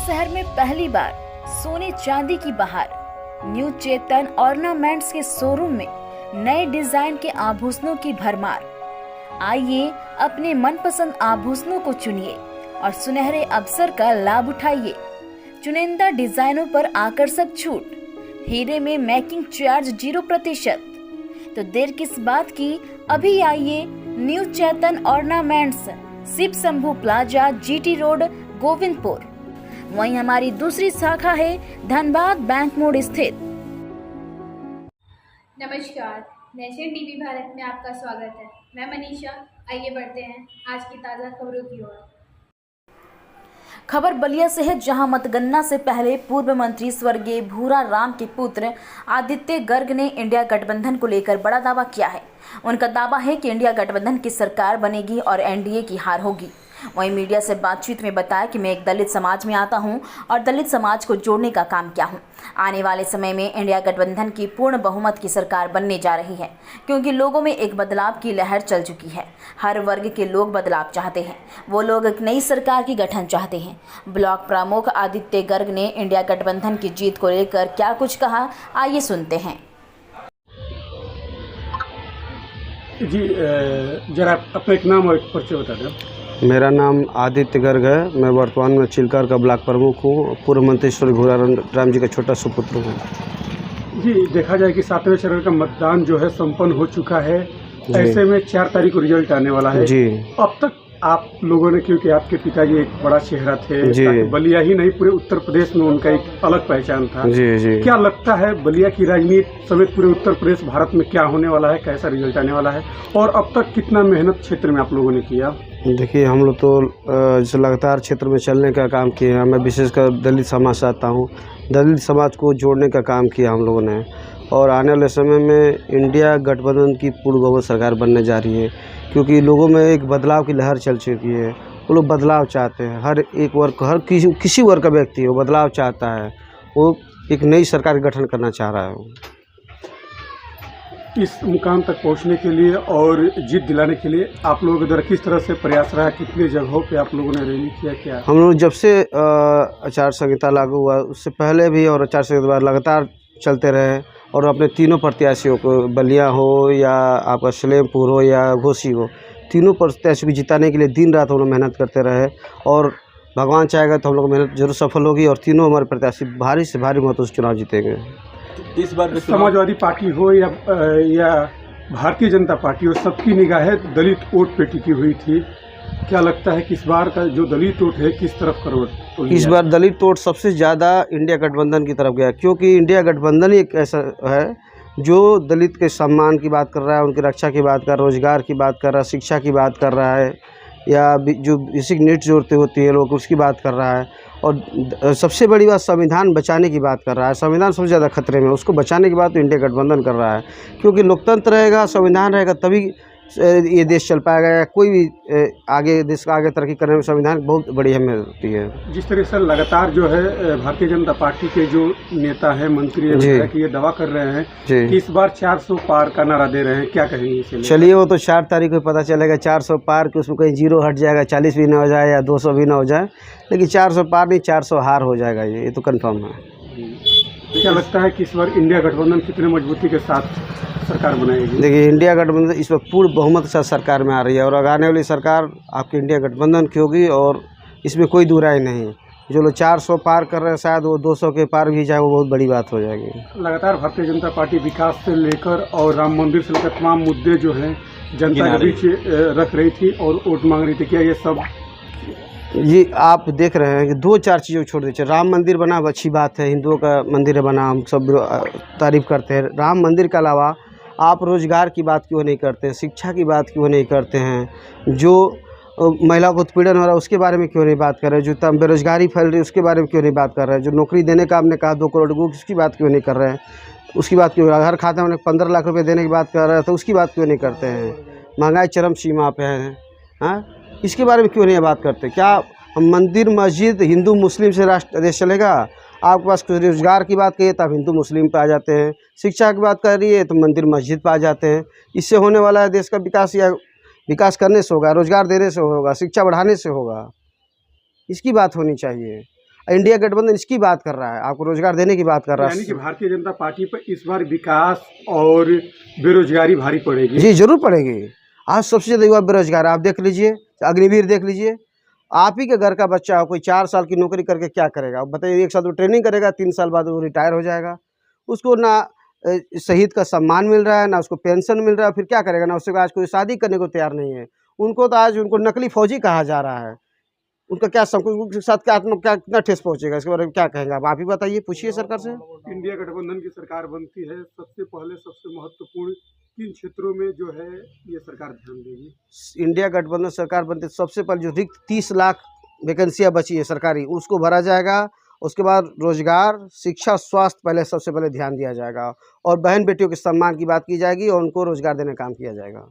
शहर में पहली बार सोने चांदी की बहार। न्यू चेतन ऑर्नामेंट्स के शोरूम में नए डिजाइन के आभूषणों की भरमार। आइए अपने मनपसंद आभूषणों को चुनिए और सुनहरे अवसर का लाभ उठाइए। चुनिंदा डिजाइनों पर आकर्षक छूट, हीरे में मेकिंग चार्ज 0%। तो देर किस बात की, अभी आइए new Chetan ornaments, Shiv Shambhu plaza, GT road, Govindpur. वहीं हमारी दूसरी शाखा है धनबाद बैंक मोड़ स्थित। नमस्कार, नेशन टीवी भारत में आपका स्वागत है। मैं मनीषा। आइए बढ़ते हैं आज की ताज़ा खबरों की ओर। खबर बलिया से है, जहां मतगणना से पहले पूर्व मंत्री स्वर्गीय भूरा राम के पुत्र आदित्य गर्ग ने इंडिया गठबंधन को लेकर बड़ा दावा किया है। उनका दावा है कि इंडिया गठबंधन की सरकार बनेगी और NDA की हार होगी। वहीं मीडिया से बातचीत में बताया कि मैं एक दलित समाज में आता हूं और दलित समाज को जोड़ने का काम किया हूं। आने वाले समय में इंडिया गठबंधन की पूर्ण बहुमत की सरकार बनने जा रही है, क्योंकि लोगों में एक बदलाव की लहर चल चुकी है। हर वर्ग के लोग बदलाव चाहते हैं। वो लोग एक नई सरकार की गठन चाहते हैं। ब्लॉक प्रमुख आदित्य गर्ग ने इंडिया गठबंधन की जीत को लेकर क्या कुछ कहा, आइए सुनते हैं। जी, जरा अपना एक नाम और एक परिचय बता दें। मेरा नाम आदित्य गर्ग है। मैं वर्तमान में चिल्कार का ब्लॉक प्रमुख हूँ। पूर्व मंत्री श्री भूरा राम जी का छोटा सुपुत्र हूँ। जी, देखा जाए कि 7वें चरण का मतदान जो है संपन्न हो चुका है। ऐसे में 4 तारीख को रिजल्ट आने वाला है। जी, अब तक आप लोगों ने, क्योंकि आपके पिताजी एक बड़ा चेहरा थे, जी, बलिया ही नहीं पूरे उत्तर प्रदेश में उनका एक अलग पहचान था। जी जी क्या लगता है बलिया की राजनीति समेत पूरे उत्तर प्रदेश भारत में क्या होने वाला है, कैसा रिजल्ट आने वाला है, और अब तक कितना मेहनत क्षेत्र में आप लोगों ने किया? देखिए, हम लोग तो लगातार क्षेत्र में चलने का काम किया। मैं विशेषकर दलित समाज से आता हूँ। दलित समाज को जोड़ने का काम किया हम लोगों ने, और आने वाले समय में इंडिया गठबंधन की पूर्ण बहुमत सरकार बनने जा रही है, क्योंकि लोगों में एक बदलाव की लहर चल चुकी है। वो लोग बदलाव चाहते हैं। हर एक वर्ग, हर किसी वर्ग का व्यक्ति वो बदलाव चाहता है। वो एक नई सरकार का गठन करना चाह रहा है। इस मुकाम तक पहुंचने के लिए और जीत दिलाने के लिए आप लोगों के द्वारा किस तरह से प्रयास रहा? कितनी जगहों पे आप लोगों ने रैली किया? क्या हम लोग जब से आचार संहिता लागू हुआ उससे पहले भी और आचार संहिता बाद लगातार चलते रहे, और अपने तीनों प्रत्याशियों को, बलिया हो या आपका सलेमपुर हो या घोसी हो, तीनों प्रत्याशियों को जिताने के लिए दिन रात हम लोग मेहनत करते रहे, और भगवान चाहेगा तो हम लोग मेहनत जरूर सफल होगी और तीनों हमारे प्रत्याशी भारी से भारी मतों से चुनाव जीतेंगे। इस बार समाजवादी पार्टी हो या भारतीय जनता पार्टी हो, सबकी निगाहें दलित वोट पे टिकी हुई थी। क्या लगता है कि इस बार का जो दलित वोट है किस तरफ का? इस बार दलित वोट सबसे ज़्यादा इंडिया गठबंधन की तरफ गया, क्योंकि इंडिया गठबंधन ही एक ऐसा है जो दलित के सम्मान की बात कर रहा है, उनकी रक्षा की बात कर रहा है, रोजगार की बात कर रहा है, शिक्षा की बात कर रहा है, या जो बेसिक नीड्स जोड़ते होती है लोग उसकी बात कर रहा है, और सबसे बड़ी बात संविधान बचाने की बात कर रहा है। संविधान सबसे ज़्यादा खतरे में, उसको बचाने की बात तो इंडिया गठबंधन कर रहा है, क्योंकि लोकतंत्र रहेगा, संविधान रहेगा, तभी ये देश चल पाएगा, या कोई भी आगे देश का आगे तरक्की करने में संविधान की बहुत बड़ी अहमियत होती है। जिस तरह से लगातार जो है भारतीय जनता पार्टी के जो नेता हैं, मंत्री हैं, कि ये दावा कर रहे हैं कि इस बार 400 पार का नारा दे रहे हैं, क्या कहेंगे इसे? चलिए, वो तो 4 तारीख को पता चलेगा। 400 पार कि उसमें कहीं 0 हट जाएगा, 40 भी ना हो जाए या 200 भी ना हो जाए, लेकिन 400 पार नहीं, 400 हार हो जाएगा। ये तो कन्फर्म है। क्या लगता है कि इस बार इंडिया गठबंधन कितने मजबूती के साथ सरकार बनाएगी? देखिए, इंडिया गठबंधन इस वक्त पूर्ण बहुमत के साथ सरकार में आ रही है, और आने वाली सरकार आपकी इंडिया गठबंधन की होगी, और इसमें कोई दुराई नहीं। जो लोग 400 पार कर रहे हैं, शायद वो 200 के पार भी जाए, वो बहुत बड़ी बात हो जाएगी। लगातार भारतीय जनता पार्टी विकास से लेकर और राम मंदिर से लेकर तमाम मुद्दे जो हैं जनता के बीच रख रही थी और वोट मांग रही थी। क्या ये सब ये आप देख रहे हैं कि 2-4 चीज़ों को छोड़ दीजिए। राम मंदिर बना अच्छी बात है, हिंदुओं का मंदिर है बना, हम सब तारीफ़ करते हैं। राम मंदिर के अलावा आप रोज़गार की बात क्यों नहीं करते हैं? शिक्षा की बात क्यों नहीं करते हैं? जो महिलाओं को उत्पीड़न हो रहा है उसके बारे में क्यों नहीं बात कर रहे हैं? जो बेरोजगारी फैल रही है उसके बारे में क्यों नहीं बात कर रहे हैं? जो नौकरी देने का आपने कहा 2 करोड़ को, उसकी बात क्यों नहीं कर रहे हैं? उसकी बात क्यों? हर खाते में 15 लाख रुपये देने की बात कर रहे हैं, तो उसकी बात क्यों नहीं करते हैं? महंगाई चरम सीमा पे है, हाँ, इसके बारे में क्यों नहीं बात करते? क्या हम मंदिर मस्जिद हिंदू मुस्लिम से राष्ट्र देश चलेगा? आपके पास रोजगार की बात करिए तो आप हिंदू मुस्लिम पे आ जाते हैं, शिक्षा की बात कर रही है तो मंदिर मस्जिद पे आ जाते हैं। इससे होने वाला है देश का विकास, या विकास करने से होगा, रोजगार देने से होगा, शिक्षा बढ़ाने से होगा, इसकी बात होनी चाहिए। इंडिया गठबंधन इसकी बात कर रहा है, आपको रोजगार देने की बात कर रहा यानी कि है। भारतीय जनता पार्टी पर इस बार विकास और बेरोजगारी भारी पड़ेगी। जी जरूर पड़ेगी। आज सबसे ज़्यादा युवा बेरोजगार है। आप देख लीजिए, अग्निवीर देख लीजिए, आप ही के घर का बच्चा हो, कोई 4 साल की नौकरी करके क्या करेगा? आप बताइए, 1 साल तो ट्रेनिंग करेगा, 3 साल बाद वो रिटायर हो जाएगा। उसको ना शहीद का सम्मान मिल रहा है, ना उसको पेंशन मिल रहा है, फिर क्या करेगा? ना उसके आज कोई शादी करने को तैयार नहीं है। उनको तो आज उनको नकली फौजी कहा जा रहा है। उनका क्या उनके साथ क्या क्या कितना ठेस पहुँचेगा? इसके बारे में क्या कहेंगे आप ही बताइए, पूछिए सरकार से। इंडिया गठबंधन की सरकार बनती है, सबसे पहले सबसे महत्वपूर्ण किन क्षेत्रों में जो है ये सरकार ध्यान देगी? इंडिया गठबंधन सरकार बनते सबसे पहले जो रिक्त 30 लाख वैकेंसियाँ बची है सरकारी, उसको भरा जाएगा। उसके बाद रोजगार, शिक्षा, स्वास्थ्य पहले सबसे पहले ध्यान दिया जाएगा और बहन बेटियों के सम्मान की बात की जाएगी और उनको रोजगार देने का काम किया जाएगा।